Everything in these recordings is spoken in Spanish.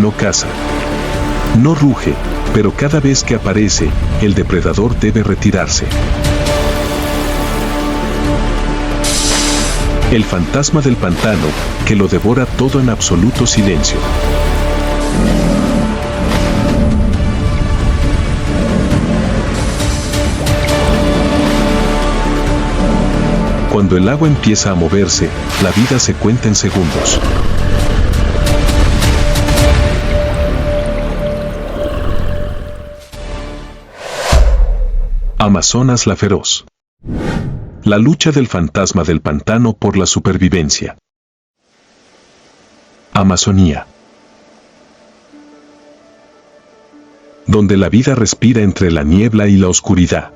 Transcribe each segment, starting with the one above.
No caza. No ruge, pero cada vez que aparece, el depredador debe retirarse. El fantasma del pantano, que lo devora todo en absoluto silencio. Cuando el agua empieza a moverse, la vida se cuenta en segundos. Amazonas la feroz. La lucha del fantasma del pantano por la supervivencia. Amazonía. Donde la vida respira entre la niebla y la oscuridad.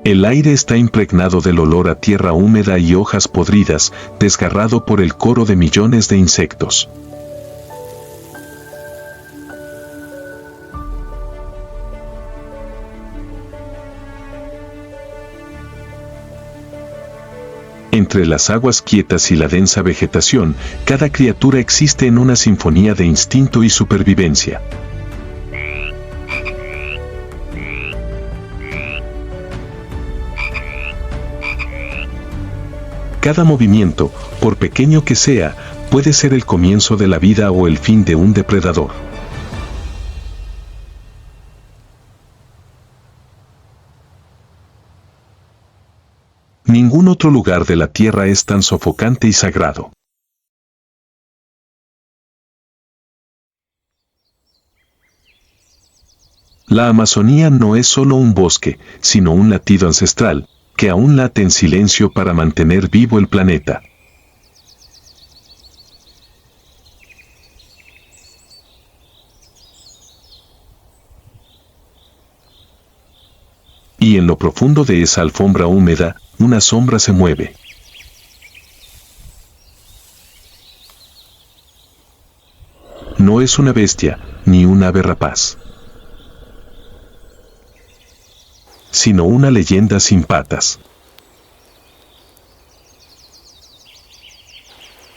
El aire está impregnado del olor a tierra húmeda y hojas podridas, desgarrado por el coro de millones de insectos. Entre las aguas quietas y la densa vegetación, cada criatura existe en una sinfonía de instinto y supervivencia. Cada movimiento, por pequeño que sea, puede ser el comienzo de la vida o el fin de un depredador. Ningún otro lugar de la Tierra es tan sofocante y sagrado. La Amazonía no es solo un bosque, sino un latido ancestral, que aún late en silencio para mantener vivo el planeta. Y en lo profundo de esa alfombra húmeda, una sombra se mueve. No es una bestia, ni un ave rapaz, sino una leyenda sin patas.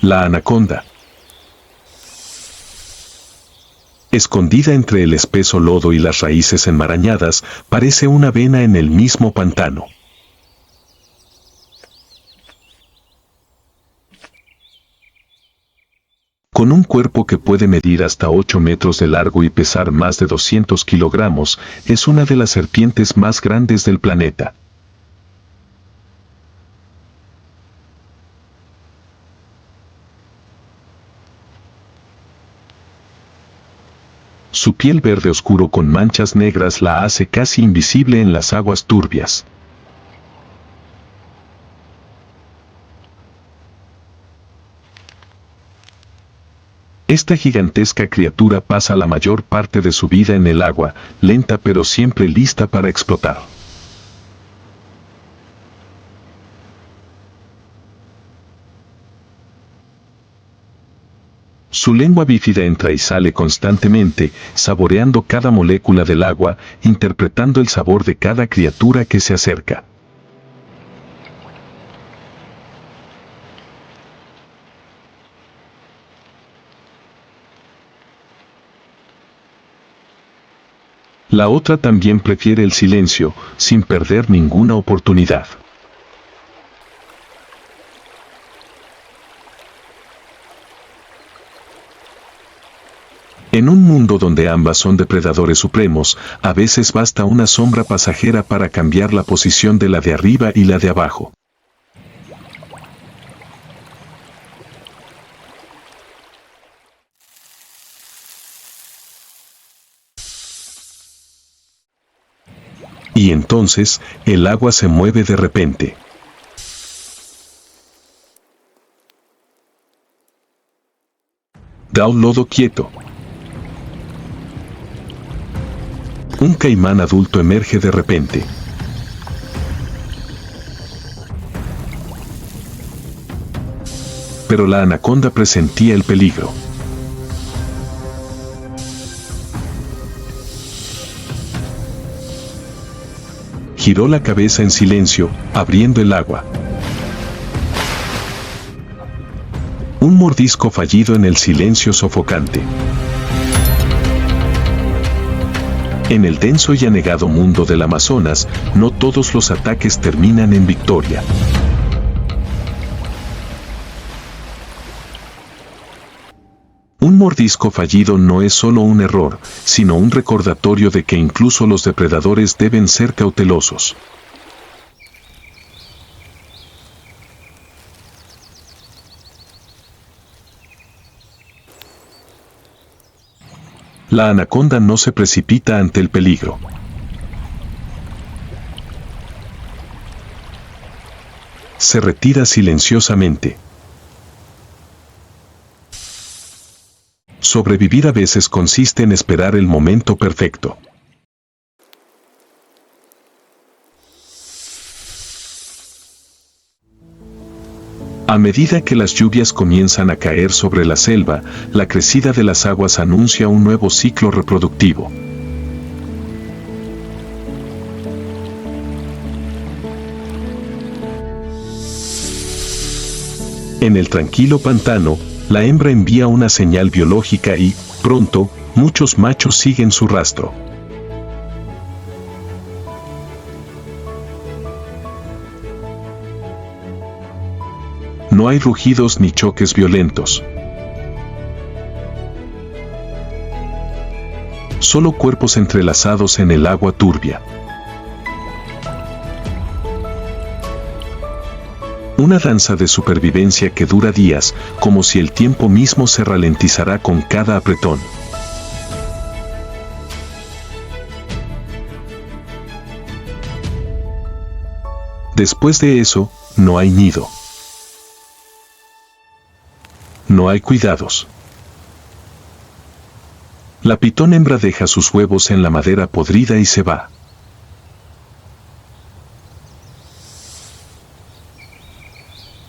La anaconda. Escondida entre el espeso lodo y las raíces enmarañadas, parece una vena en el mismo pantano. Con un cuerpo que puede medir hasta 8 metros de largo y pesar más de 200 kilogramos, es una de las serpientes más grandes del planeta. Su piel verde oscuro con manchas negras la hace casi invisible en las aguas turbias. Esta gigantesca criatura pasa la mayor parte de su vida en el agua, lenta pero siempre lista para explotar. Su lengua bífida entra y sale constantemente, saboreando cada molécula del agua, interpretando el sabor de cada criatura que se acerca. La otra también prefiere el silencio, sin perder ninguna oportunidad. En un mundo donde ambas son depredadores supremos, a veces basta una sombra pasajera para cambiar la posición de la de arriba y la de abajo. Y entonces, el agua se mueve de repente. Da un lodo quieto. Un caimán adulto emerge de repente. Pero la anaconda presentía el peligro. Giró la cabeza en silencio, abriendo el agua. Un mordisco fallido en el silencio sofocante. En el denso y anegado mundo del Amazonas, no todos los ataques terminan en victoria. Un mordisco fallido no es solo un error, sino un recordatorio de que incluso los depredadores deben ser cautelosos. La anaconda no se precipita ante el peligro. Se retira silenciosamente. Sobrevivir a veces consiste en esperar el momento perfecto. A medida que las lluvias comienzan a caer sobre la selva, la crecida de las aguas anuncia un nuevo ciclo reproductivo. En el tranquilo pantano, la hembra envía una señal biológica y, pronto, muchos machos siguen su rastro. No hay rugidos ni choques violentos. Solo cuerpos entrelazados en el agua turbia. Una danza de supervivencia que dura días, como si el tiempo mismo se ralentizara con cada apretón. Después de eso, no hay nido. No hay cuidados. La pitón hembra deja sus huevos en la madera podrida y se va.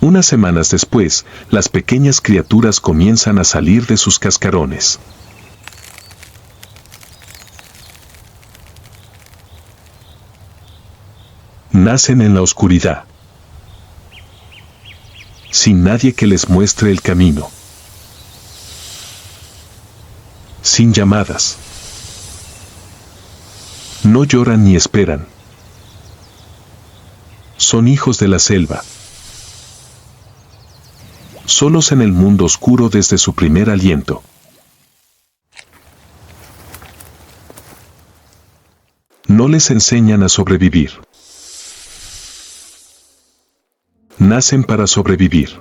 Unas semanas después, las pequeñas criaturas comienzan a salir de sus cascarones. Nacen en la oscuridad, sin nadie que les muestre el camino, sin llamadas. No lloran ni esperan. Son hijos de la selva. Solos en el mundo oscuro desde su primer aliento. No les enseñan a sobrevivir. Nacen para sobrevivir.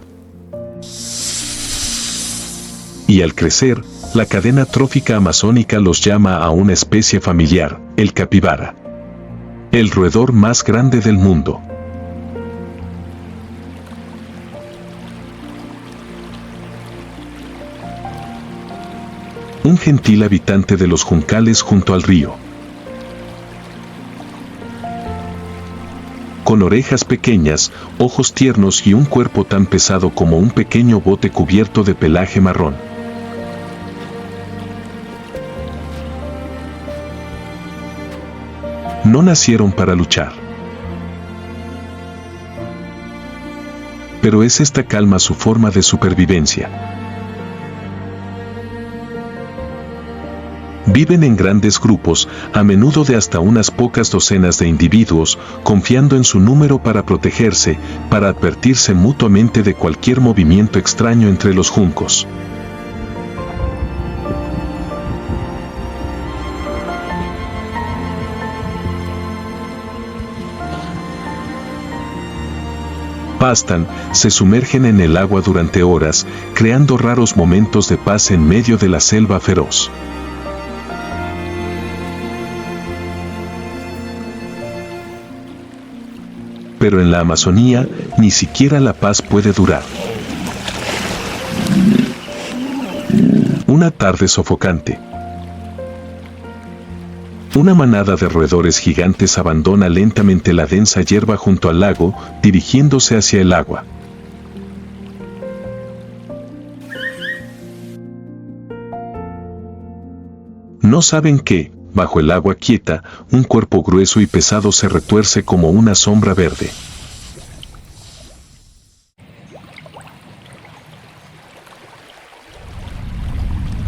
Y al crecer, la cadena trófica amazónica los llama a una especie familiar, el capibara. El roedor más grande del mundo. Un gentil habitante de los juncales junto al río. Con orejas pequeñas, ojos tiernos y un cuerpo tan pesado como un pequeño bote cubierto de pelaje marrón. No nacieron para luchar. Pero es esta calma su forma de supervivencia. Viven en grandes grupos, a menudo de hasta unas pocas docenas de individuos, confiando en su número para protegerse, para advertirse mutuamente de cualquier movimiento extraño entre los juncos. Pastan, se sumergen en el agua durante horas, creando raros momentos de paz en medio de la selva feroz. Pero en la Amazonía, ni siquiera la paz puede durar. Una tarde sofocante. Una manada de roedores gigantes abandona lentamente la densa hierba junto al lago, dirigiéndose hacia el agua. No saben que, bajo el agua quieta, un cuerpo grueso y pesado se retuerce como una sombra verde.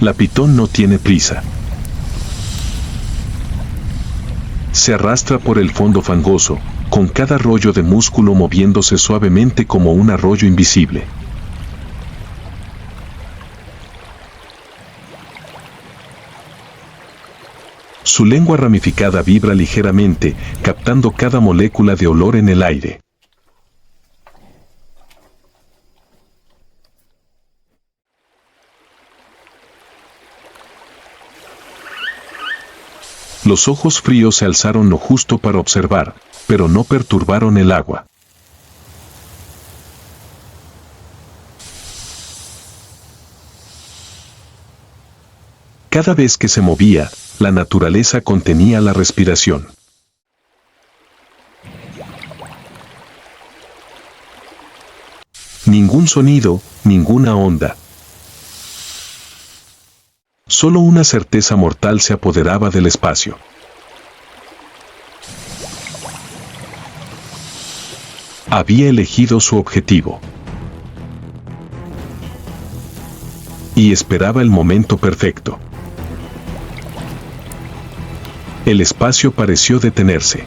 La pitón no tiene prisa. Se arrastra por el fondo fangoso, con cada rollo de músculo moviéndose suavemente como un arroyo invisible. Su lengua ramificada vibra ligeramente, captando cada molécula de olor en el aire. Los ojos fríos se alzaron lo justo para observar, pero no perturbaron el agua. Cada vez que se movía, la naturaleza contenía la respiración. Ningún sonido, ninguna onda. Solo una certeza mortal se apoderaba del espacio. Había elegido su objetivo. Y esperaba el momento perfecto. El espacio pareció detenerse.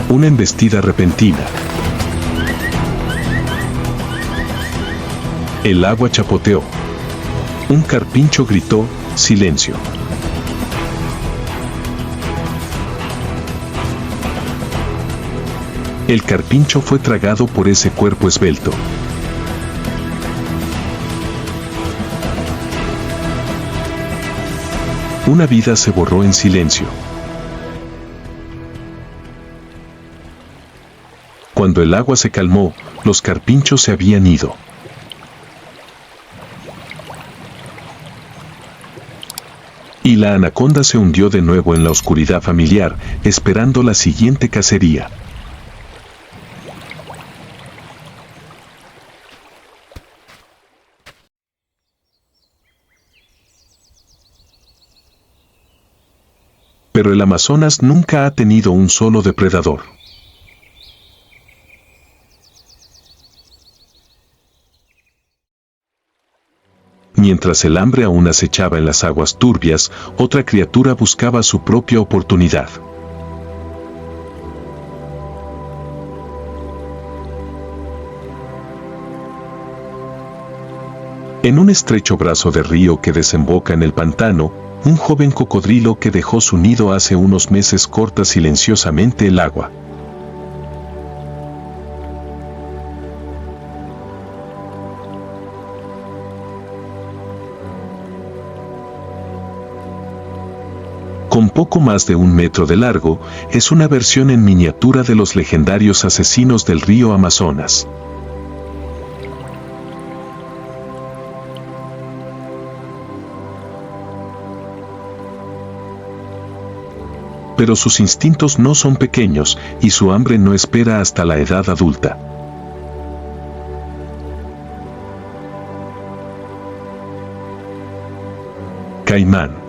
Una embestida repentina. El agua chapoteó. Un carpincho gritó, silencio. El carpincho fue tragado por ese cuerpo esbelto. Una vida se borró en silencio. Cuando el agua se calmó, los carpinchos se habían ido. Y la anaconda se hundió de nuevo en la oscuridad familiar, esperando la siguiente cacería. Pero el Amazonas nunca ha tenido un solo depredador. Mientras el hambre aún acechaba en las aguas turbias, otra criatura buscaba su propia oportunidad. En un estrecho brazo de río que desemboca en el pantano, un joven cocodrilo que dejó su nido hace unos meses corta silenciosamente el agua. Con poco más de 1 metro de largo, es una versión en miniatura de los legendarios asesinos del río Amazonas. Pero sus instintos no son pequeños y su hambre no espera hasta la edad adulta. Caimán.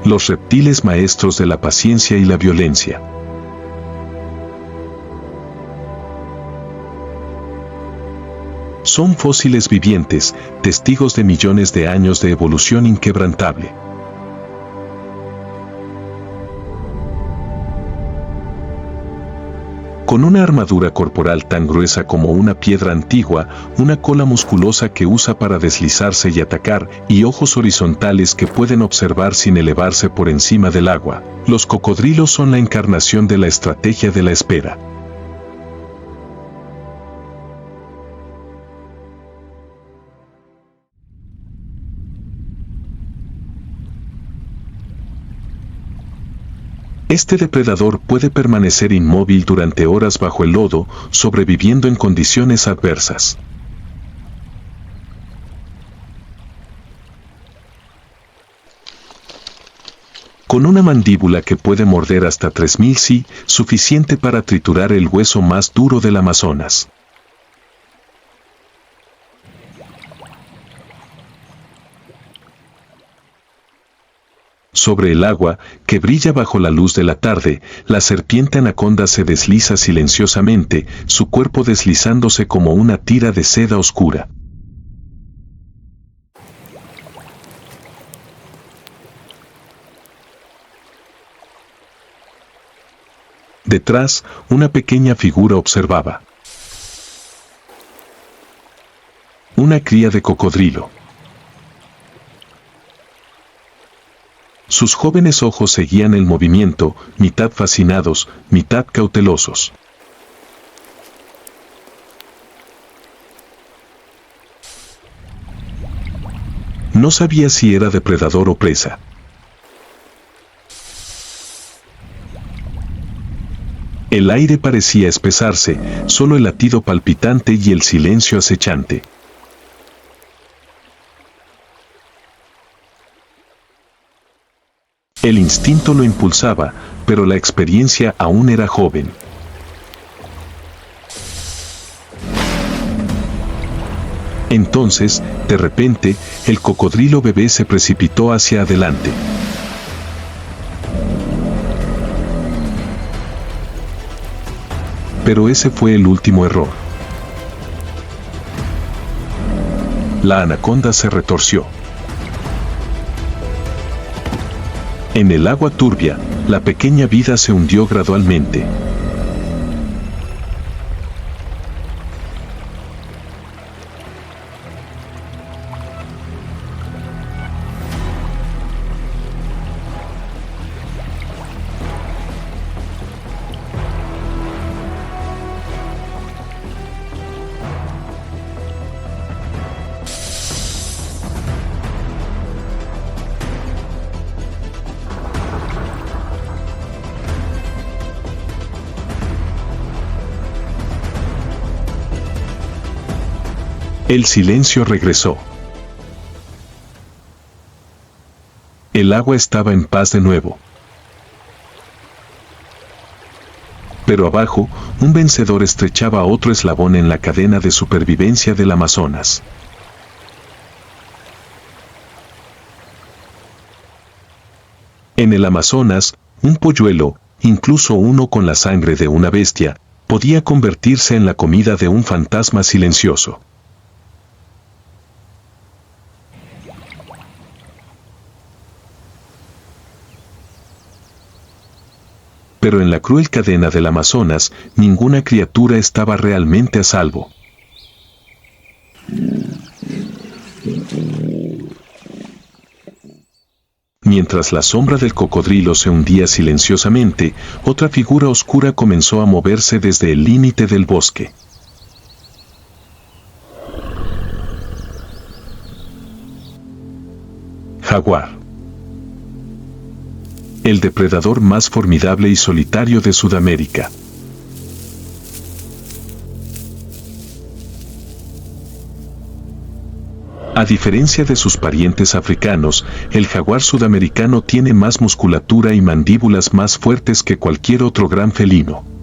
Los reptiles maestros de la paciencia y la violencia. Son fósiles vivientes, testigos de millones de años de evolución inquebrantable. Con una armadura corporal tan gruesa como una piedra antigua, una cola musculosa que usa para deslizarse y atacar, y ojos horizontales que pueden observar sin elevarse por encima del agua, los cocodrilos son la encarnación de la estrategia de la espera. Este depredador puede permanecer inmóvil durante horas bajo el lodo, sobreviviendo en condiciones adversas. Con una mandíbula que puede morder hasta 3000 si, suficiente para triturar el hueso más duro del Amazonas. Sobre el agua, que brilla bajo la luz de la tarde, la serpiente anaconda se desliza silenciosamente, su cuerpo deslizándose como una tira de seda oscura. Detrás, una pequeña figura observaba. Una cría de cocodrilo. Sus jóvenes ojos seguían el movimiento, mitad fascinados, mitad cautelosos. No sabía si era depredador o presa. El aire parecía espesarse, solo el latido palpitante y el silencio acechante. El instinto lo impulsaba, pero la experiencia aún era joven. Entonces, de repente, el cocodrilo bebé se precipitó hacia adelante. Pero ese fue el último error. La anaconda se retorció. En el agua turbia, la pequeña vida se hundió gradualmente. El silencio regresó. El agua estaba en paz de nuevo. Pero abajo, un vencedor estrechaba otro eslabón en la cadena de supervivencia del Amazonas. En el Amazonas, un polluelo, incluso uno con la sangre de una bestia, podía convertirse en la comida de un fantasma silencioso. Pero en la cruel cadena del Amazonas, ninguna criatura estaba realmente a salvo. Mientras la sombra del cocodrilo se hundía silenciosamente, otra figura oscura comenzó a moverse desde el límite del bosque. Jaguar. El depredador más formidable y solitario de Sudamérica. A diferencia de sus parientes africanos, el jaguar sudamericano tiene más musculatura y mandíbulas más fuertes que cualquier otro gran felino.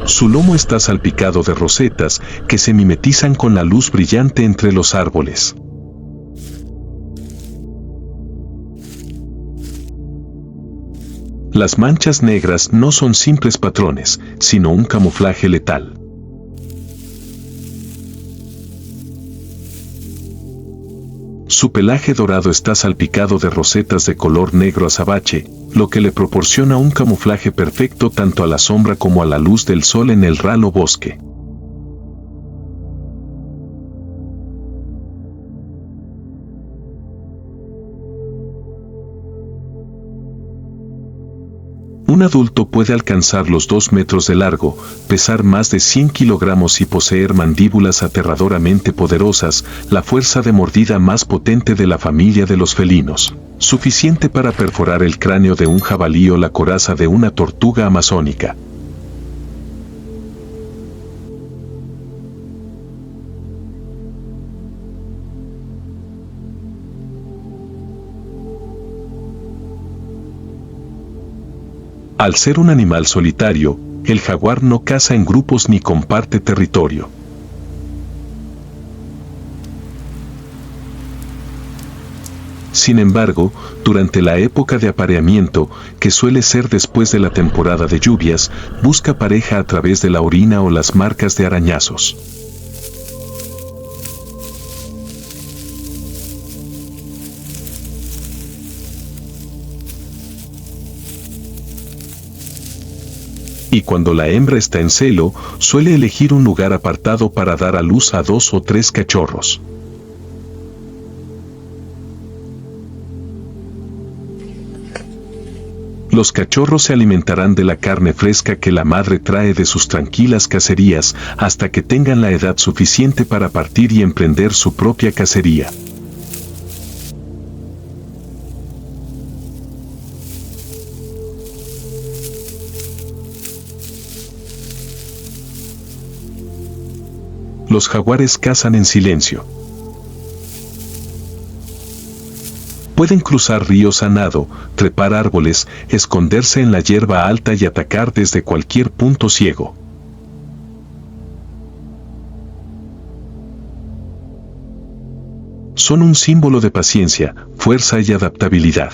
Su lomo está salpicado de rosetas que se mimetizan con la luz brillante entre los árboles. Las manchas negras no son simples patrones, sino un camuflaje letal. Su pelaje dorado está salpicado de rosetas de color negro azabache, lo que le proporciona un camuflaje perfecto tanto a la sombra como a la luz del sol en el ralo bosque. Un adulto puede alcanzar los 2 metros de largo, pesar más de 100 kilogramos y poseer mandíbulas aterradoramente poderosas, la fuerza de mordida más potente de la familia de los felinos, suficiente para perforar el cráneo de un jabalí o la coraza de una tortuga amazónica. Al ser un animal solitario, el jaguar no caza en grupos ni comparte territorio. Sin embargo, durante la época de apareamiento, que suele ser después de la temporada de lluvias, busca pareja a través de la orina o las marcas de arañazos. Y cuando la hembra está en celo, suele elegir un lugar apartado para dar a luz a 2 o 3 cachorros. Los cachorros se alimentarán de la carne fresca que la madre trae de sus tranquilas cacerías hasta que tengan la edad suficiente para partir y emprender su propia cacería. Los jaguares cazan en silencio. Pueden cruzar ríos a nado, trepar árboles, esconderse en la hierba alta y atacar desde cualquier punto ciego. Son un símbolo de paciencia, fuerza y adaptabilidad.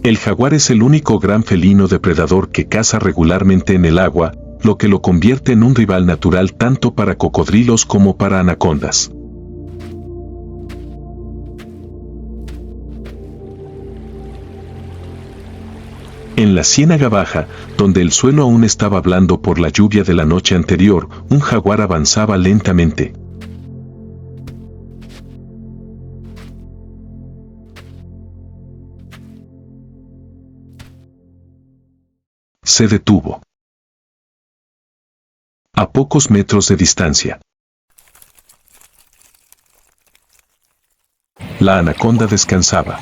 El jaguar es el único gran felino depredador que caza regularmente en el agua, lo que lo convierte en un rival natural tanto para cocodrilos como para anacondas. En la Ciénaga Baja, donde el suelo aún estaba blando por la lluvia de la noche anterior, un jaguar avanzaba lentamente. Se detuvo. A pocos metros de distancia. La anaconda descansaba.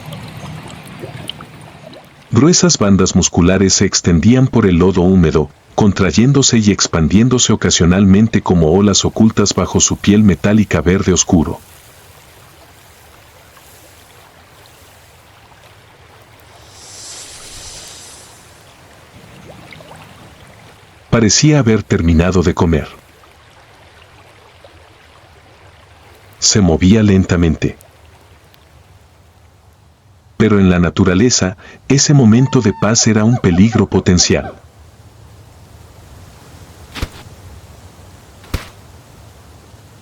Gruesas bandas musculares se extendían por el lodo húmedo, contrayéndose y expandiéndose ocasionalmente como olas ocultas bajo su piel metálica verde oscuro. Parecía haber terminado de comer. Se movía lentamente. Pero en la naturaleza, ese momento de paz era un peligro potencial.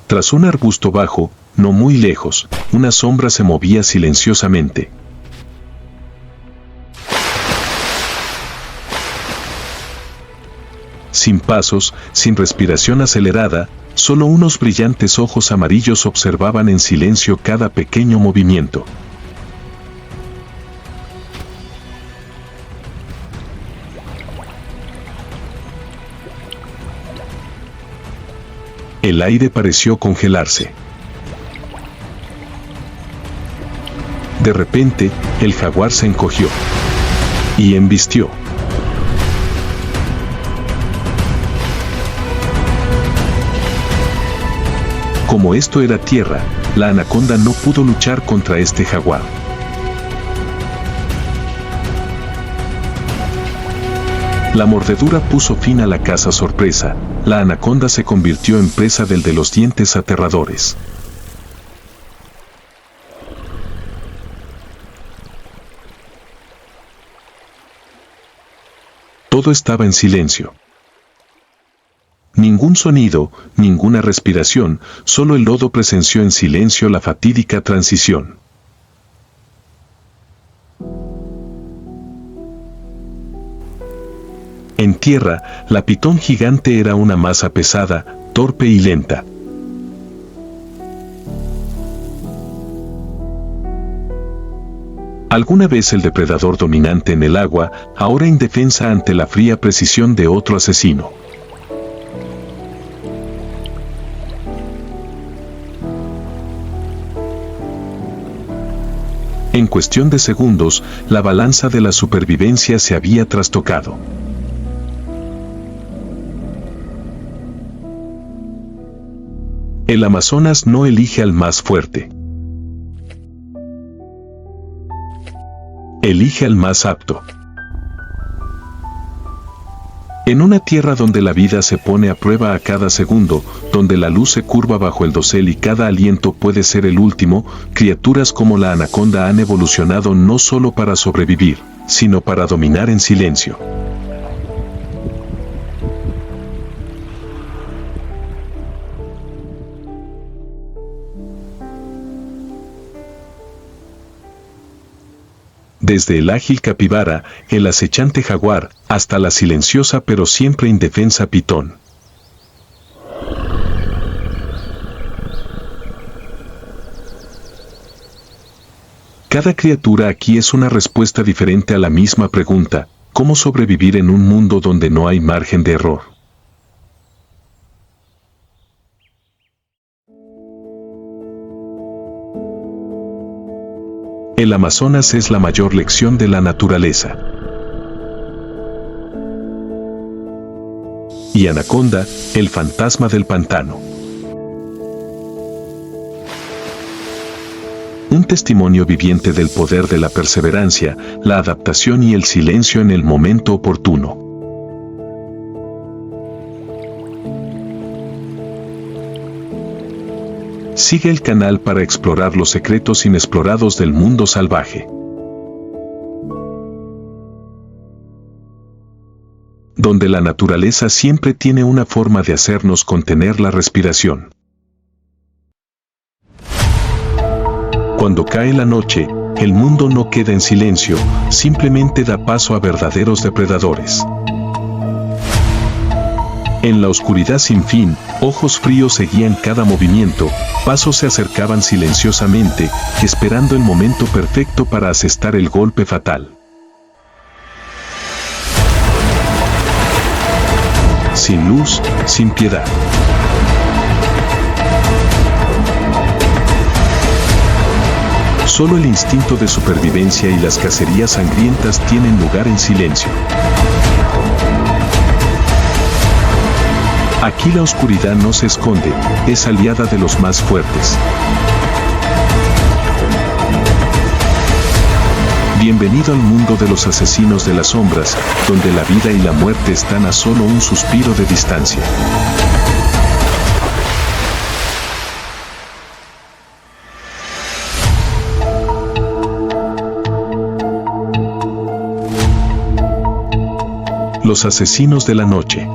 Tras un arbusto bajo, no muy lejos, una sombra se movía silenciosamente. Sin pasos, sin respiración acelerada, solo unos brillantes ojos amarillos observaban en silencio cada pequeño movimiento. El aire pareció congelarse. De repente, el jaguar se encogió y embistió. Como esto era tierra, la anaconda no pudo luchar contra este jaguar. La mordedura puso fin a la caza sorpresa. La anaconda se convirtió en presa del de los dientes aterradores. Todo estaba en silencio. Ningún sonido, ninguna respiración, solo el lodo presenció en silencio la fatídica transición. En tierra, la pitón gigante era una masa pesada, torpe y lenta. Alguna vez el depredador dominante en el agua, ahora indefensa ante la fría precisión de otro asesino. En cuestión de segundos, la balanza de la supervivencia se había trastocado. El Amazonas no elige al más fuerte. Elige al más apto. En una tierra donde la vida se pone a prueba a cada segundo, donde la luz se curva bajo el dosel y cada aliento puede ser el último, criaturas como la anaconda han evolucionado no solo para sobrevivir, sino para dominar en silencio. Desde el ágil capibara, el acechante jaguar, hasta la silenciosa pero siempre indefensa pitón. Cada criatura aquí es una respuesta diferente a la misma pregunta: ¿cómo sobrevivir en un mundo donde no hay margen de error? El Amazonas es la mayor lección de la naturaleza. Y Anaconda, el fantasma del pantano. Un testimonio viviente del poder de la perseverancia, la adaptación y el silencio en el momento oportuno. Sigue el canal para explorar los secretos inexplorados del mundo salvaje. Donde la naturaleza siempre tiene una forma de hacernos contener la respiración. Cuando cae la noche, el mundo no queda en silencio, simplemente da paso a verdaderos depredadores. En la oscuridad sin fin, ojos fríos seguían cada movimiento, pasos se acercaban silenciosamente, esperando el momento perfecto para asestar el golpe fatal. Sin luz, sin piedad. Solo el instinto de supervivencia y las cacerías sangrientas tienen lugar en silencio. Aquí la oscuridad no se esconde, es aliada de los más fuertes. Bienvenido al mundo de los asesinos de las sombras, donde la vida y la muerte están a solo un suspiro de distancia. Los asesinos de la noche.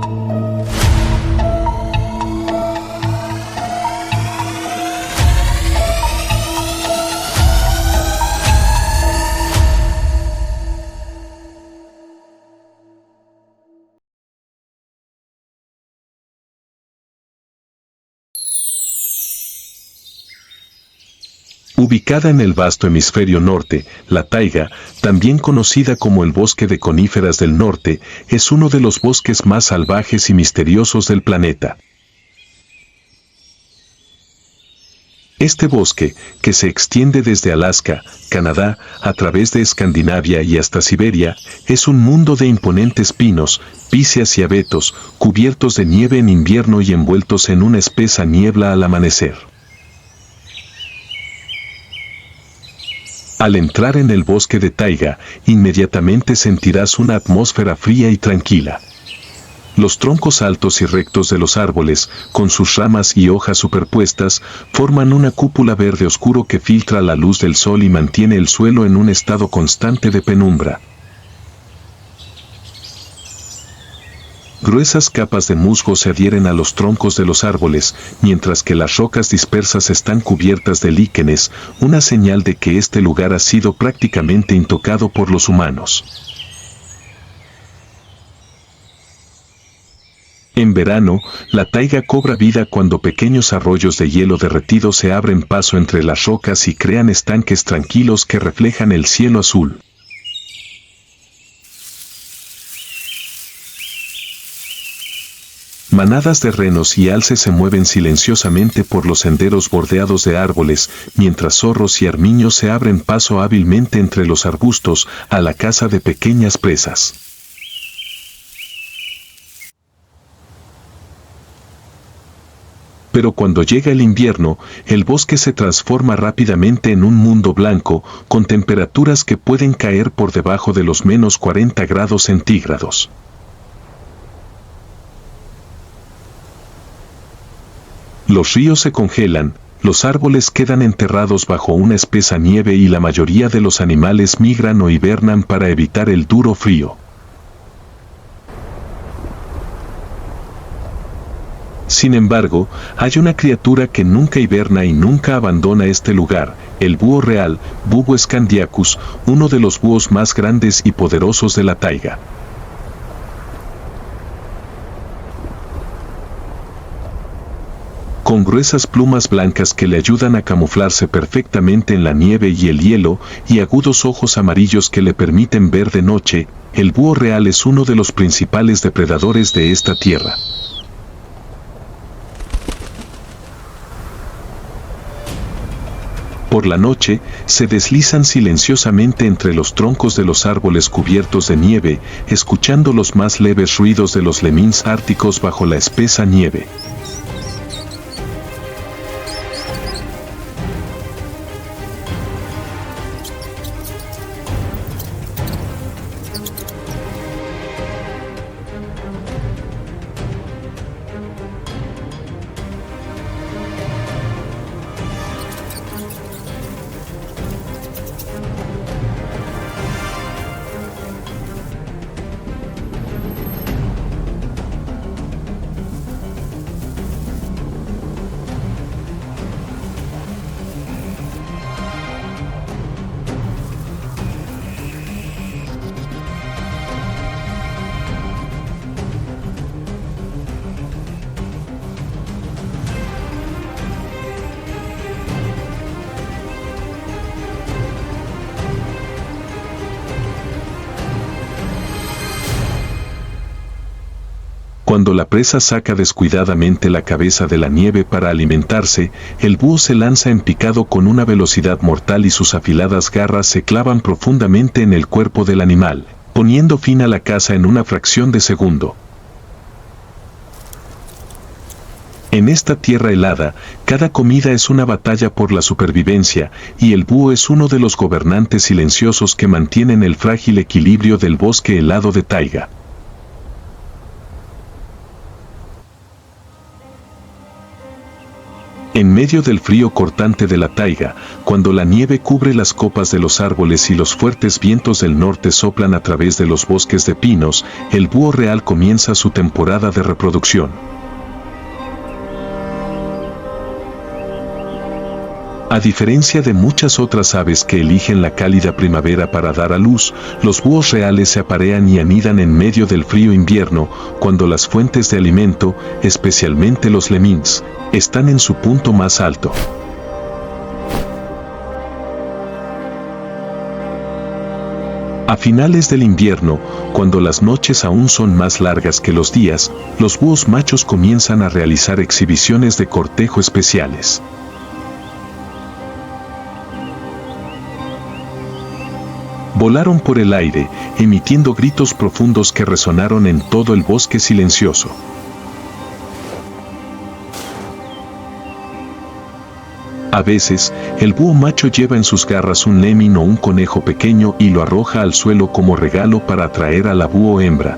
Ubicada en el vasto hemisferio norte, la taiga, también conocida como el bosque de coníferas del norte, es uno de los bosques más salvajes y misteriosos del planeta. Este bosque, que se extiende desde Alaska, Canadá, a través de Escandinavia y hasta Siberia, es un mundo de imponentes pinos, píceas y abetos, cubiertos de nieve en invierno y envueltos en una espesa niebla al amanecer. Al entrar en el bosque de taiga, inmediatamente sentirás una atmósfera fría y tranquila. Los troncos altos y rectos de los árboles, con sus ramas y hojas superpuestas, forman una cúpula verde oscuro que filtra la luz del sol y mantiene el suelo en un estado constante de penumbra. Gruesas capas de musgo se adhieren a los troncos de los árboles, mientras que las rocas dispersas están cubiertas de líquenes, una señal de que este lugar ha sido prácticamente intocado por los humanos. En verano, la taiga cobra vida cuando pequeños arroyos de hielo derretido se abren paso entre las rocas y crean estanques tranquilos que reflejan el cielo azul. Manadas de renos y alces se mueven silenciosamente por los senderos bordeados de árboles, mientras zorros y armiños se abren paso hábilmente entre los arbustos a la caza de pequeñas presas. Pero cuando llega el invierno, el bosque se transforma rápidamente en un mundo blanco, con temperaturas que pueden caer por debajo de los menos 40 grados centígrados. Los ríos se congelan, los árboles quedan enterrados bajo una espesa nieve y la mayoría de los animales migran o hibernan para evitar el duro frío. Sin embargo, hay una criatura que nunca hiberna y nunca abandona este lugar, el búho real, Bubbo scandiacus, uno de los búhos más grandes y poderosos de la taiga. Con gruesas plumas blancas que le ayudan a camuflarse perfectamente en la nieve y el hielo, y agudos ojos amarillos que le permiten ver de noche, el búho real es uno de los principales depredadores de esta tierra. Por la noche, se deslizan silenciosamente entre los troncos de los árboles cubiertos de nieve, escuchando los más leves ruidos de los lemmings árticos bajo la espesa nieve. Cuando la presa saca descuidadamente la cabeza de la nieve para alimentarse, el búho se lanza en picado con una velocidad mortal y sus afiladas garras se clavan profundamente en el cuerpo del animal, poniendo fin a la caza en una fracción de segundo. En esta tierra helada, cada comida es una batalla por la supervivencia, y el búho es uno de los gobernantes silenciosos que mantienen el frágil equilibrio del bosque helado de taiga. En medio del frío cortante de la taiga, cuando la nieve cubre las copas de los árboles y los fuertes vientos del norte soplan a través de los bosques de pinos, el búho real comienza su temporada de reproducción. A diferencia de muchas otras aves que eligen la cálida primavera para dar a luz, los búhos reales se aparean y anidan en medio del frío invierno, cuando las fuentes de alimento, especialmente los lemmings, están en su punto más alto. A finales del invierno, cuando las noches aún son más largas que los días, los búhos machos comienzan a realizar exhibiciones de cortejo especiales. Volaron por el aire, emitiendo gritos profundos que resonaron en todo el bosque silencioso. A veces, el búho macho lleva en sus garras un lemming o un conejo pequeño y lo arroja al suelo como regalo para atraer a la búho hembra.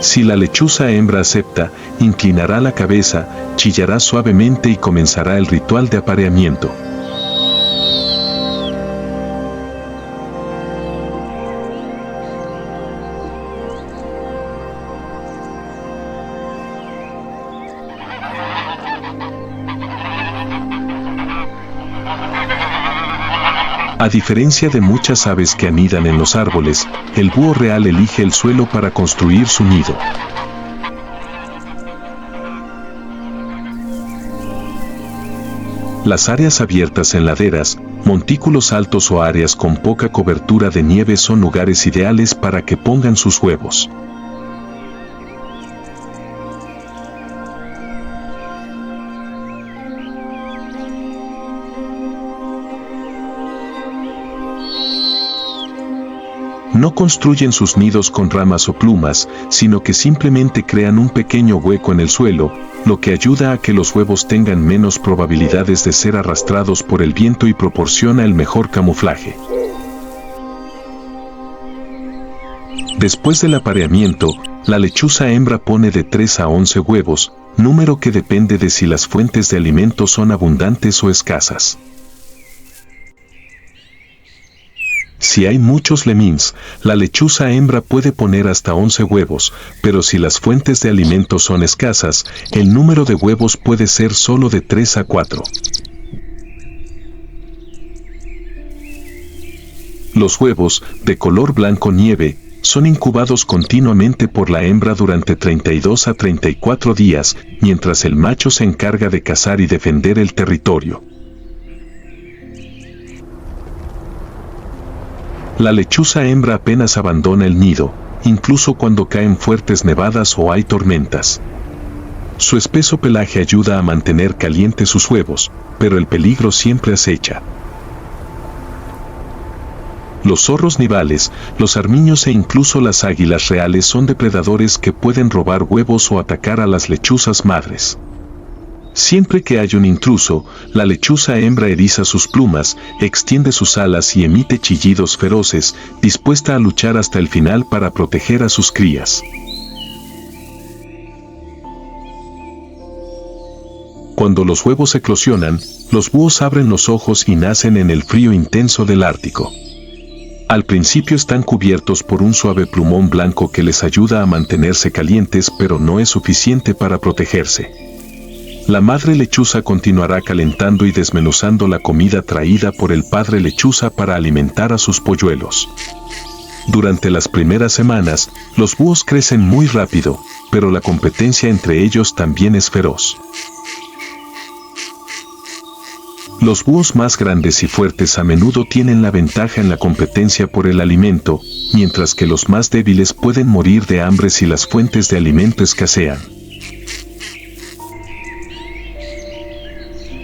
Si la lechuza hembra acepta, inclinará la cabeza, chillará suavemente y comenzará el ritual de apareamiento. A diferencia de muchas aves que anidan en los árboles, el búho real elige el suelo para construir su nido. Las áreas abiertas en laderas, montículos altos o áreas con poca cobertura de nieve son lugares ideales para que pongan sus huevos. No construyen sus nidos con ramas o plumas, sino que simplemente crean un pequeño hueco en el suelo, lo que ayuda a que los huevos tengan menos probabilidades de ser arrastrados por el viento y proporciona el mejor camuflaje. Después del apareamiento, la lechuza hembra pone de 3 a 11 huevos, número que depende de si las fuentes de alimento son abundantes o escasas. Si hay muchos lemmings, la lechuza hembra puede poner hasta 11 huevos, pero si las fuentes de alimento son escasas, el número de huevos puede ser solo de 3 a 4. Los huevos, de color blanco nieve, son incubados continuamente por la hembra durante 32 a 34 días, mientras el macho se encarga de cazar y defender el territorio. La lechuza hembra apenas abandona el nido, incluso cuando caen fuertes nevadas o hay tormentas. Su espeso pelaje ayuda a mantener calientes sus huevos, pero el peligro siempre acecha. Los zorros nivales, los armiños e incluso las águilas reales son depredadores que pueden robar huevos o atacar a las lechuzas madres. Siempre que hay un intruso, la lechuza hembra eriza sus plumas, extiende sus alas y emite chillidos feroces, dispuesta a luchar hasta el final para proteger a sus crías. Cuando los huevos eclosionan, los búhos abren los ojos y nacen en el frío intenso del Ártico. Al principio están cubiertos por un suave plumón blanco que les ayuda a mantenerse calientes, pero no es suficiente para protegerse. La madre lechuza continuará calentando y desmenuzando la comida traída por el padre lechuza para alimentar a sus polluelos. Durante las primeras semanas, los búhos crecen muy rápido, pero la competencia entre ellos también es feroz. Los búhos más grandes y fuertes a menudo tienen la ventaja en la competencia por el alimento, mientras que los más débiles pueden morir de hambre si las fuentes de alimento escasean.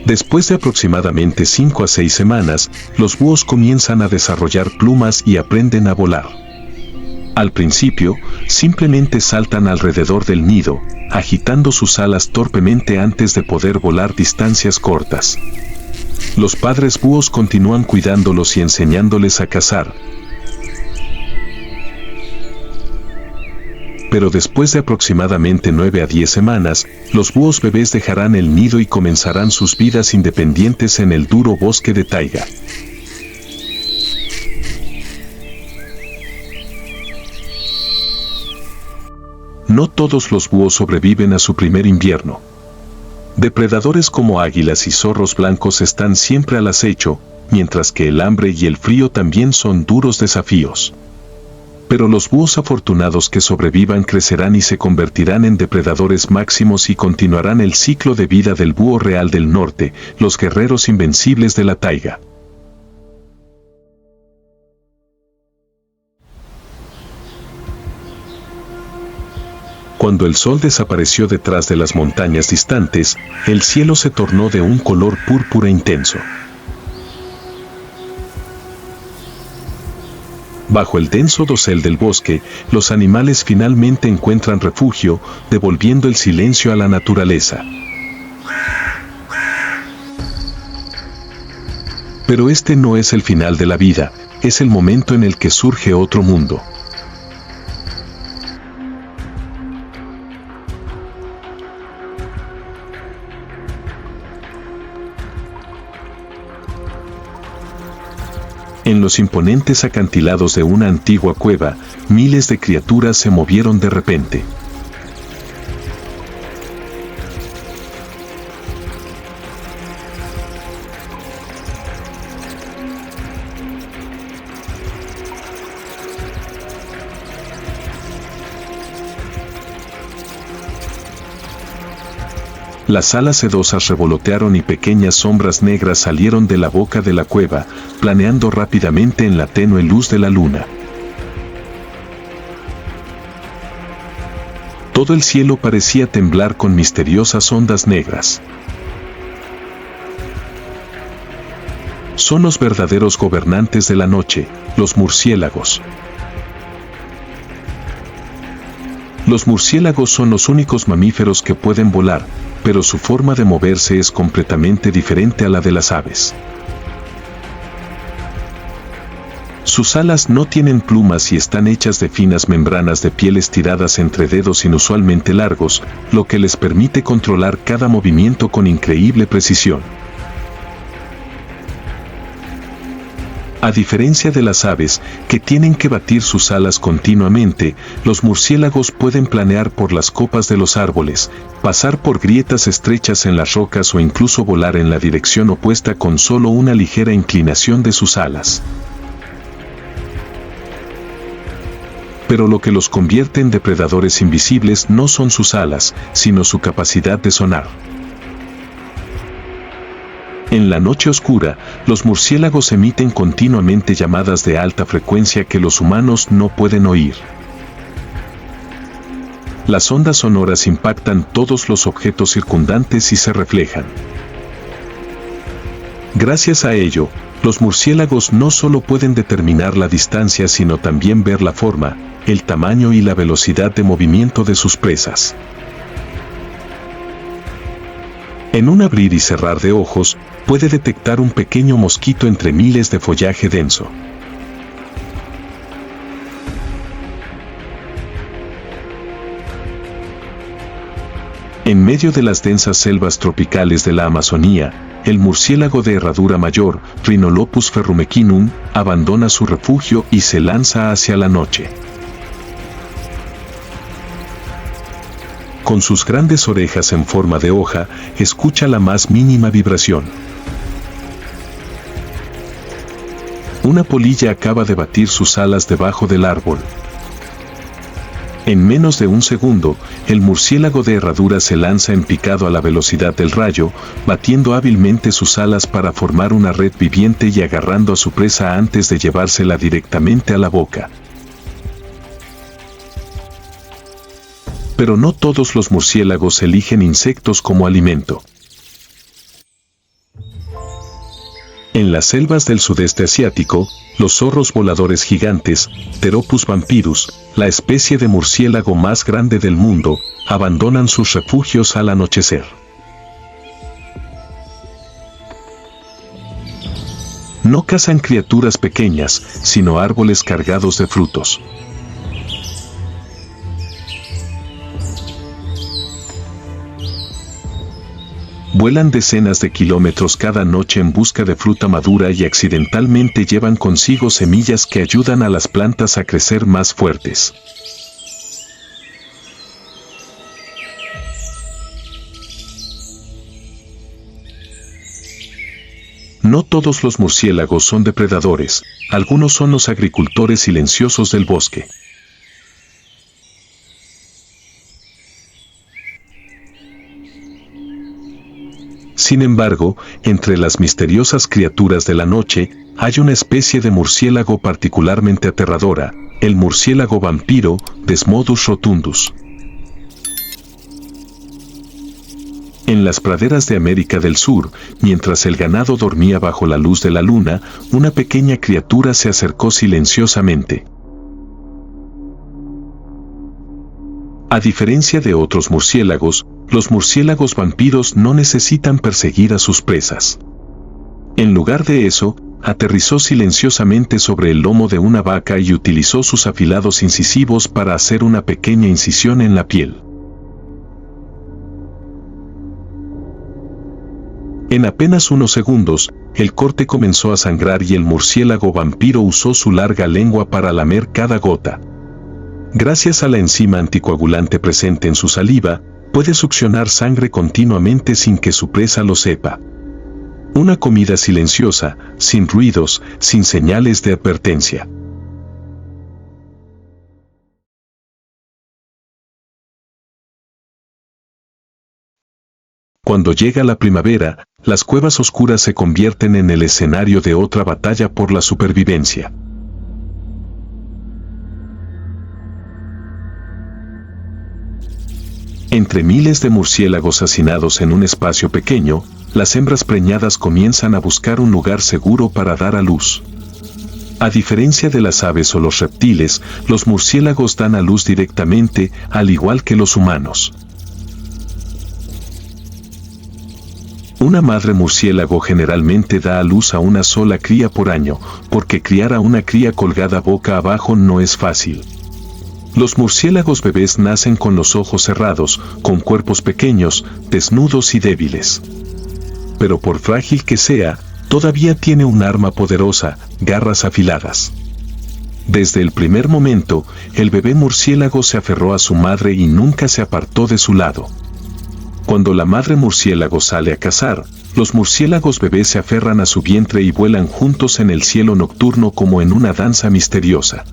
Después de aproximadamente 5 a 6 semanas, los búhos comienzan a desarrollar plumas y aprenden a volar. Al principio, simplemente saltan alrededor del nido, agitando sus alas torpemente antes de poder volar distancias cortas. Los padres búhos continúan cuidándolos y enseñándoles a cazar. Pero después de aproximadamente 9 a 10 semanas, los búhos bebés dejarán el nido y comenzarán sus vidas independientes en el duro bosque de taiga. No todos los búhos sobreviven a su primer invierno. Depredadores como águilas y zorros blancos están siempre al acecho, mientras que el hambre y el frío también son duros desafíos. Pero los búhos afortunados que sobrevivan crecerán y se convertirán en depredadores máximos y continuarán el ciclo de vida del búho real del norte, los guerreros invencibles de la taiga. Cuando el sol desapareció detrás de las montañas distantes, el cielo se tornó de un color púrpura intenso. Bajo el denso dosel del bosque, los animales finalmente encuentran refugio, devolviendo el silencio a la naturaleza. Pero este no es el final de la vida, es el momento en el que surge otro mundo. En los imponentes acantilados de una antigua cueva, miles de criaturas se movieron de repente. Las alas sedosas revolotearon y pequeñas sombras negras salieron de la boca de la cueva, planeando rápidamente en la tenue luz de la luna. Todo el cielo parecía temblar con misteriosas ondas negras. Son los verdaderos gobernantes de la noche, los murciélagos. Los murciélagos son los únicos mamíferos que pueden volar, pero su forma de moverse es completamente diferente a la de las aves. Sus alas no tienen plumas y están hechas de finas membranas de piel estiradas entre dedos inusualmente largos, lo que les permite controlar cada movimiento con increíble precisión. A diferencia de las aves, que tienen que batir sus alas continuamente, los murciélagos pueden planear por las copas de los árboles, pasar por grietas estrechas en las rocas o incluso volar en la dirección opuesta con solo una ligera inclinación de sus alas. Pero lo que los convierte en depredadores invisibles no son sus alas, sino su capacidad de sonar. En la noche oscura, los murciélagos emiten continuamente llamadas de alta frecuencia que los humanos no pueden oír. Las ondas sonoras impactan todos los objetos circundantes y se reflejan. Gracias a ello, los murciélagos no solo pueden determinar la distancia sino también ver la forma, el tamaño y la velocidad de movimiento de sus presas. En un abrir y cerrar de ojos, puede detectar un pequeño mosquito entre miles de follaje denso. En medio de las densas selvas tropicales de la Amazonía, el murciélago de herradura mayor, Rhinolopus ferrumequinum, abandona su refugio y se lanza hacia la noche. Con sus grandes orejas en forma de hoja, escucha la más mínima vibración. Una polilla acaba de batir sus alas debajo del árbol. En menos de un segundo, el murciélago de herradura se lanza en picado a la velocidad del rayo, batiendo hábilmente sus alas para formar una red viviente y agarrando a su presa antes de llevársela directamente a la boca. Pero no todos los murciélagos eligen insectos como alimento. En las selvas del sudeste asiático, los zorros voladores gigantes, Pteropus vampirus, la especie de murciélago más grande del mundo, abandonan sus refugios al anochecer. No cazan criaturas pequeñas, sino árboles cargados de frutos. Vuelan decenas de kilómetros cada noche en busca de fruta madura y accidentalmente llevan consigo semillas que ayudan a las plantas a crecer más fuertes. No todos los murciélagos son depredadores, algunos son los agricultores silenciosos del bosque. Sin embargo, entre las misteriosas criaturas de la noche, hay una especie de murciélago particularmente aterradora, el murciélago vampiro, Desmodus rotundus. En las praderas de América del Sur, mientras el ganado dormía bajo la luz de la luna, una pequeña criatura se acercó silenciosamente. A diferencia de otros murciélagos, los murciélagos vampiros no necesitan perseguir a sus presas. En lugar de eso, aterrizó silenciosamente sobre el lomo de una vaca y utilizó sus afilados incisivos para hacer una pequeña incisión en la piel. En apenas unos segundos, el corte comenzó a sangrar y el murciélago vampiro usó su larga lengua para lamer cada gota. Gracias a la enzima anticoagulante presente en su saliva, puede succionar sangre continuamente sin que su presa lo sepa. Una comida silenciosa, sin ruidos, sin señales de advertencia. Cuando llega la primavera, las cuevas oscuras se convierten en el escenario de otra batalla por la supervivencia. Entre miles de murciélagos hacinados en un espacio pequeño, las hembras preñadas comienzan a buscar un lugar seguro para dar a luz. A diferencia de las aves o los reptiles, los murciélagos dan a luz directamente, al igual que los humanos. Una madre murciélago generalmente da a luz a una sola cría por año, porque criar a una cría colgada boca abajo no es fácil. Los murciélagos bebés nacen con los ojos cerrados, con cuerpos pequeños, desnudos y débiles. Pero por frágil que sea, todavía tiene un arma poderosa, garras afiladas. Desde el primer momento, el bebé murciélago se aferró a su madre y nunca se apartó de su lado. Cuando la madre murciélago sale a cazar, los murciélagos bebés se aferran a su vientre y vuelan juntos en el cielo nocturno como en una danza misteriosa.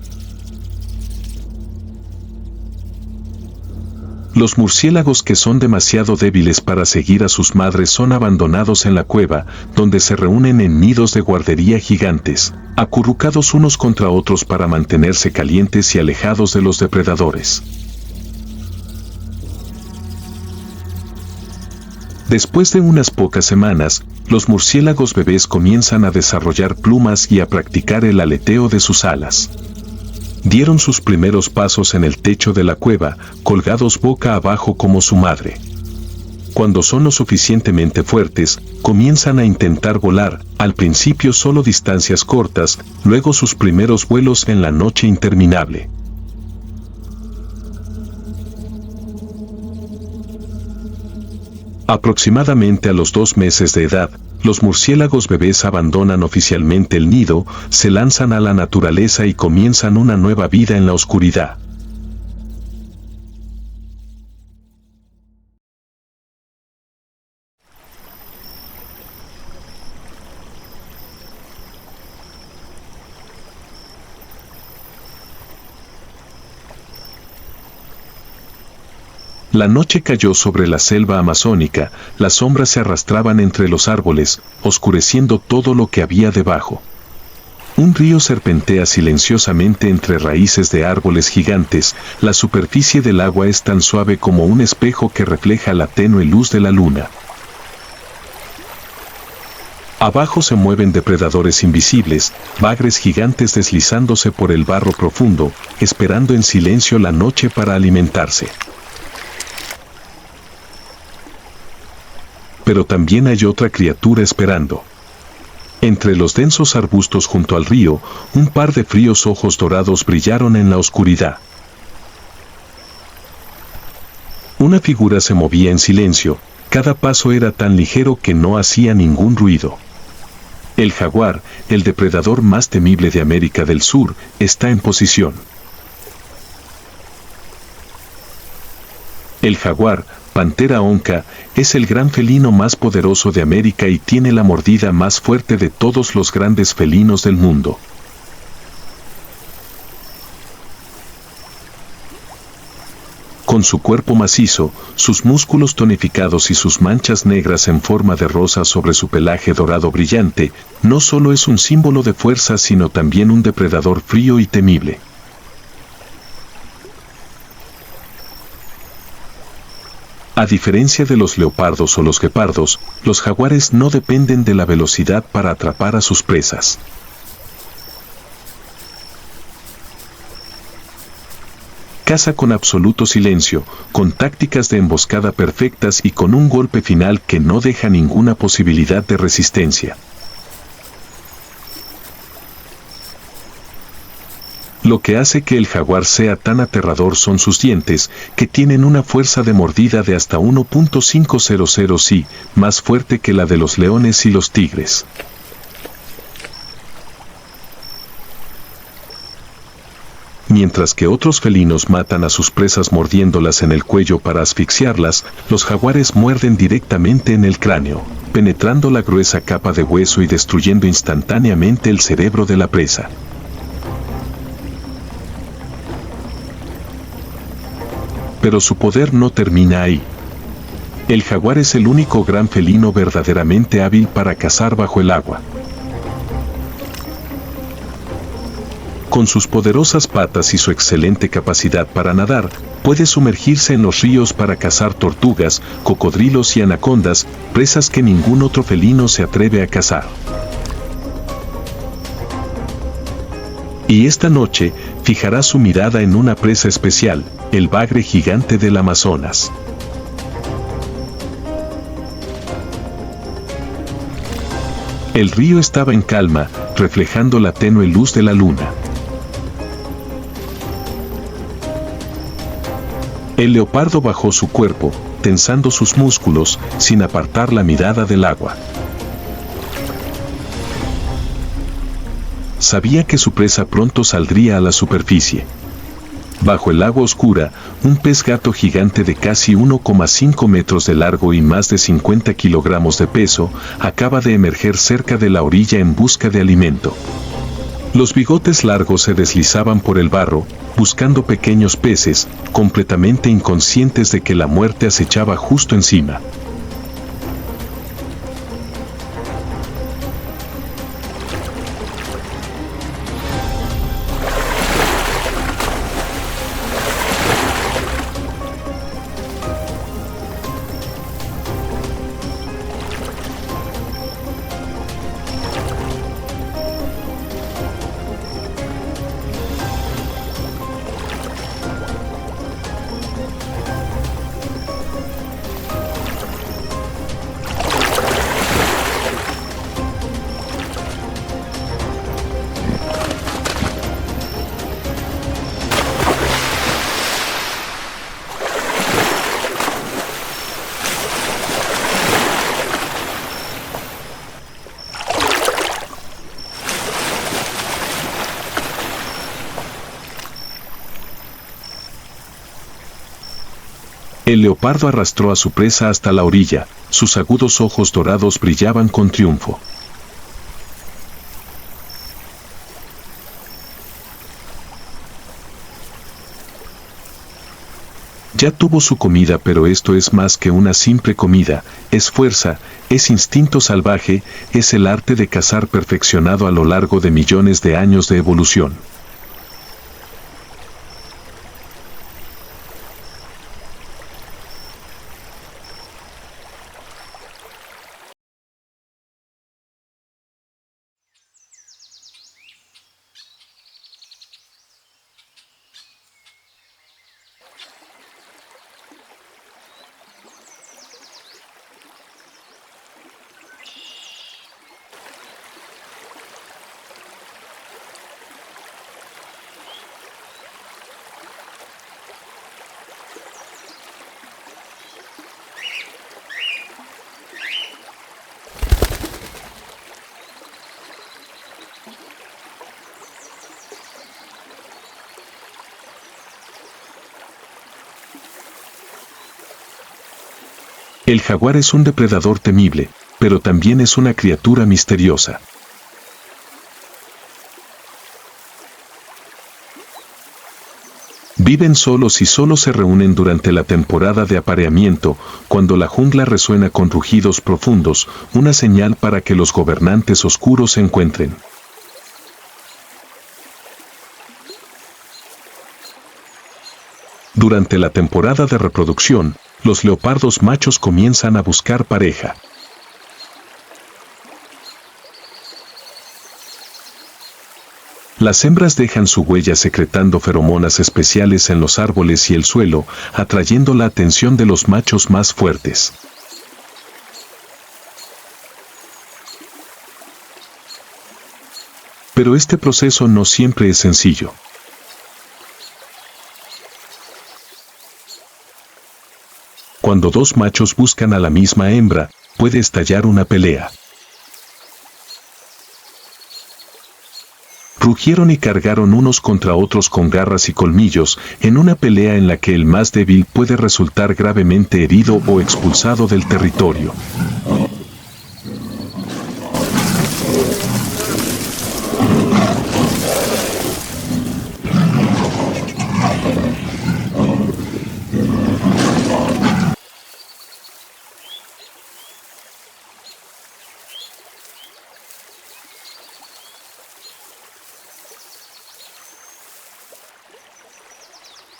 Los murciélagos que son demasiado débiles para seguir a sus madres son abandonados en la cueva, donde se reúnen en nidos de guardería gigantes, acurrucados unos contra otros para mantenerse calientes y alejados de los depredadores. Después de unas pocas semanas, los murciélagos bebés comienzan a desarrollar plumas y a practicar el aleteo de sus alas. Dieron sus primeros pasos en el techo de la cueva, colgados boca abajo como su madre. Cuando son lo suficientemente fuertes, comienzan a intentar volar, al principio solo distancias cortas, luego sus primeros vuelos en la noche interminable. Aproximadamente a los 2 meses de edad, los murciélagos bebés abandonan oficialmente el nido, se lanzan a la naturaleza y comienzan una nueva vida en la oscuridad. La noche cayó sobre la selva amazónica, las sombras se arrastraban entre los árboles, oscureciendo todo lo que había debajo. Un río serpentea silenciosamente entre raíces de árboles gigantes, la superficie del agua es tan suave como un espejo que refleja la tenue luz de la luna. Abajo se mueven depredadores invisibles, bagres gigantes deslizándose por el barro profundo, esperando en silencio la noche para alimentarse. Pero también hay otra criatura esperando. Entre los densos arbustos junto al río, un par de fríos ojos dorados brillaron en la oscuridad. Una figura se movía en silencio, cada paso era tan ligero que no hacía ningún ruido. El jaguar, el depredador más temible de América del Sur, está en posición. El jaguar, Pantera onca, es el gran felino más poderoso de América y tiene la mordida más fuerte de todos los grandes felinos del mundo. Con su cuerpo macizo, sus músculos tonificados y sus manchas negras en forma de rosa sobre su pelaje dorado brillante, no solo es un símbolo de fuerza sino también un depredador frío y temible. A diferencia de los leopardos o los guepardos, los jaguares no dependen de la velocidad para atrapar a sus presas. Caza con absoluto silencio, con tácticas de emboscada perfectas y con un golpe final que no deja ninguna posibilidad de resistencia. Lo que hace que el jaguar sea tan aterrador son sus dientes, que tienen una fuerza de mordida de hasta 1.500 si, más fuerte que la de los leones y los tigres. Mientras que otros felinos matan a sus presas mordiéndolas en el cuello para asfixiarlas, los jaguares muerden directamente en el cráneo, penetrando la gruesa capa de hueso y destruyendo instantáneamente el cerebro de la presa. Pero su poder no termina ahí. El jaguar es el único gran felino verdaderamente hábil para cazar bajo el agua. Con sus poderosas patas y su excelente capacidad para nadar, puede sumergirse en los ríos para cazar tortugas, cocodrilos y anacondas, presas que ningún otro felino se atreve a cazar. Y esta noche, fijará su mirada en una presa especial, el bagre gigante del Amazonas. El río estaba en calma, reflejando la tenue luz de la luna. El leopardo bajó su cuerpo, tensando sus músculos, sin apartar la mirada del agua. Sabía que su presa pronto saldría a la superficie. Bajo el agua oscura, un pez gato gigante de casi 1,5 metros de largo y más de 50 kilogramos de peso, acaba de emerger cerca de la orilla en busca de alimento. Los bigotes largos se deslizaban por el barro, buscando pequeños peces, completamente inconscientes de que la muerte acechaba justo encima. El leopardo arrastró a su presa hasta la orilla, sus agudos ojos dorados brillaban con triunfo. Ya tuvo su comida, pero esto es más que una simple comida, es fuerza, es instinto salvaje, es el arte de cazar perfeccionado a lo largo de millones de años de evolución. El jaguar es un depredador temible, pero también es una criatura misteriosa. Viven solos y solo se reúnen durante la temporada de apareamiento, cuando la jungla resuena con rugidos profundos, una señal para que los gobernantes oscuros se encuentren. Durante la temporada de reproducción, los leopardos machos comienzan a buscar pareja. Las hembras dejan su huella secretando feromonas especiales en los árboles y el suelo, atrayendo la atención de los machos más fuertes. Pero este proceso no siempre es sencillo. Cuando dos machos buscan a la misma hembra, puede estallar una pelea. Rugieron y cargaron unos contra otros con garras y colmillos, en una pelea en la que el más débil puede resultar gravemente herido o expulsado del territorio.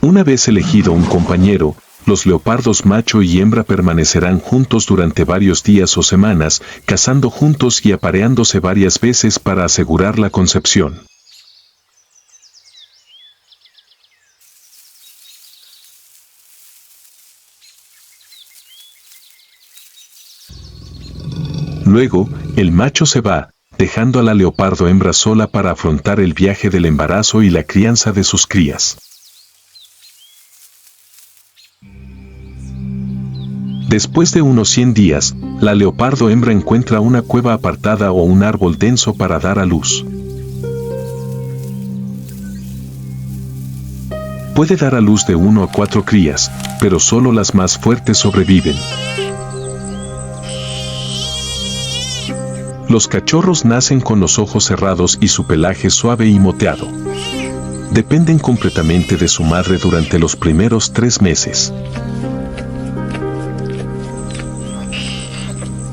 Una vez elegido un compañero, los leopardos macho y hembra permanecerán juntos durante varios días o semanas, cazando juntos y apareándose varias veces para asegurar la concepción. Luego, el macho se va, dejando a la leopardo hembra sola para afrontar el viaje del embarazo y la crianza de sus crías. Después de unos 100 días, la leopardo hembra encuentra una cueva apartada o un árbol denso para dar a luz. Puede dar a luz de 1 a 4 crías, pero solo las más fuertes sobreviven. Los cachorros nacen con los ojos cerrados y su pelaje suave y moteado. Dependen completamente de su madre durante los primeros 3 meses.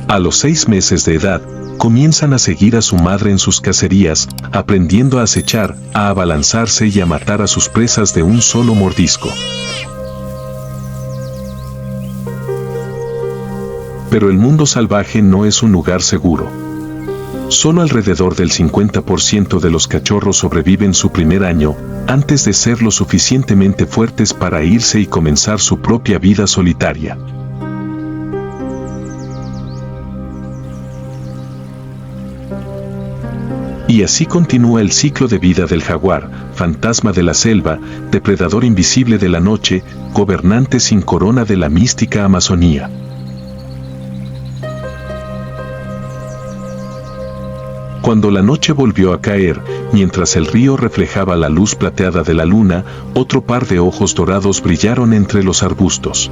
A los 6 meses de edad, comienzan a seguir a su madre en sus cacerías, aprendiendo a acechar, a abalanzarse y a matar a sus presas de un solo mordisco. Pero el mundo salvaje no es un lugar seguro. Solo alrededor del 50% de los cachorros sobreviven su primer año, antes de ser lo suficientemente fuertes para irse y comenzar su propia vida solitaria. Y así continúa el ciclo de vida del jaguar, fantasma de la selva, depredador invisible de la noche, gobernante sin corona de la mística Amazonía. Cuando la noche volvió a caer, mientras el río reflejaba la luz plateada de la luna, otro par de ojos dorados brillaron entre los arbustos.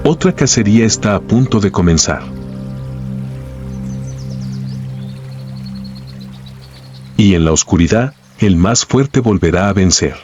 Otra cacería está a punto de comenzar. Y en la oscuridad, el más fuerte volverá a vencer.